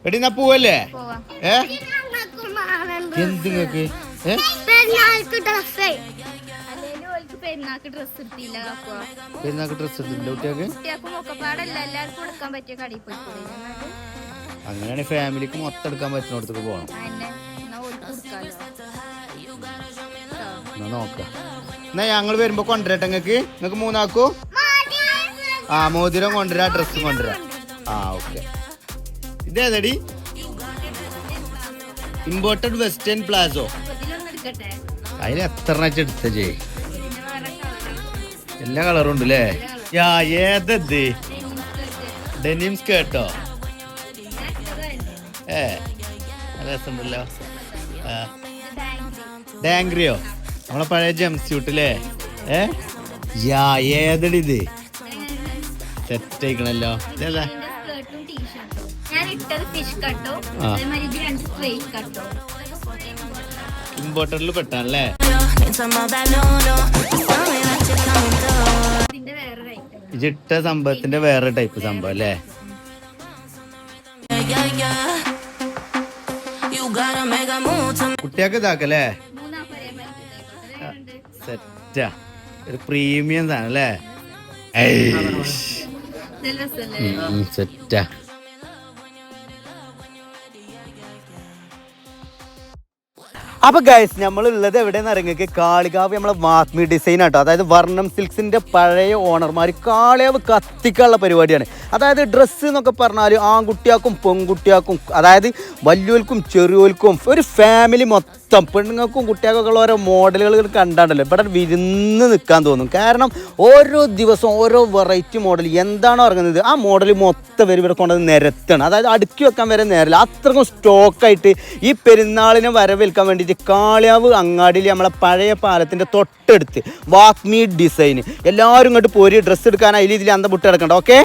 എടി എന്നാ പോവല്ലേ? എന്തിങ്ങക്ക് പെരുന്നാക്ക് ഡ്രസ് എടുത്തില്ല കുട്ടിയാക്ക്? അങ്ങനെയാണെങ്കിൽ ഫാമിലിക്ക് മൊത്തം എടുക്കാൻ പറ്റുന്നിടത്തേക്ക് പോകണം. എന്നാ നോക്കാം. എന്നാ ഞങ്ങൾ വരുമ്പോ കൊണ്ടുവരട്ടെ നിങ്ങൾക്ക് മൂന്നാക്കൂ. ആ മോതിരം കൊണ്ടുവരാ, ഡ്രസ്സും കൊണ്ടുവരാ. ആ ഓക്കെ. ഇതേതടി? Imported western palazzo. അതിന് എത്ര എടുത്ത ചെയ്? എല്ലാ കളറും ഉണ്ട് അല്ലേ? ഏതത്? ഡെനിം സ്കേർട്ടോ? രസമുണ്ടല്ലോ. ഡാങ്ക്രിയോ? നമ്മളെ പഴയ ജംസ്യൂട്ട് അല്ലേ? ഏതടി ഇത്? സെറ്റ് ആയിക്കണല്ലോ. ഇതേതാ? ഇമ്പോർട്ടറിൽ പെട്ടാണല്ലേ? ഇജിട്ട സംഭവത്തിന്റെ വേറെ ടൈപ്പ് സംഭവം അല്ലേ? കുട്ടിയൊക്കെ ഇതാക്കല്ലേ? സെറ്റാ, ഒരു പ്രീമിയം സാധനം അല്ലേ? സെറ്റാ. അപ്പൊ ഗൈസ് നമ്മളുള്ളത് എവിടെയെന്ന് അറിയാം, കാളികാവ് നമ്മളെ വാത്മി ഡിസൈൻ ആട്ടോ. അതായത് വർണ്ണം സിൽക്സിന്റെ പഴയ ഓണർമാർ കാളികാവ് കത്തിക്കാനുള്ള പരിപാടിയാണ്. അതായത് ഡ്രസ്സ് എന്നൊക്കെ പറഞ്ഞാൽ ആൺകുട്ടിയാക്കും പെൺകുട്ടിയാക്കും, അതായത് വലിയവർക്കും ചെറിയവർക്കും, ഒരു ഫാമിലി മൊത്തം പെണ്ണുങ്ങൾക്കും കുട്ടികൾക്കൊക്കെ ഉള്ള ഓരോ മോഡലുകൾ കണ്ടാണ്ടല്ലോ ഇവിടെ വിരുന്ന് നിൽക്കാൻ തോന്നും. കാരണം ഓരോ ദിവസം ഓരോ വെറൈറ്റി മോഡൽ എന്താണോ ഇറങ്ങുന്നത് ആ മോഡൽ മൊത്തം വരെ ഇവിടെ കൊണ്ടുവന്ന് നിരത്താണ്. അതായത് അടുക്കി വെക്കാൻ വരെ നേരില്ല, അത്രക്കും സ്റ്റോക്കായിട്ട് ഈ പെരുന്നാളിനെ വരവേൽക്കാൻ വേണ്ടിയിട്ട് കാളികാവ് അങ്ങാടിയിൽ നമ്മളെ പഴയ പാലത്തിൻ്റെ തൊട്ടടുത്ത് വാത്മി ഡിസൈൻ എല്ലാവരും ഇങ്ങോട്ട് പോരി ഡ്രസ്സ് എടുക്കാൻ അതിൽ ഇതിൽ അന്തം വിട്ട് കിടക്കണ്ട. ഓക്കെ.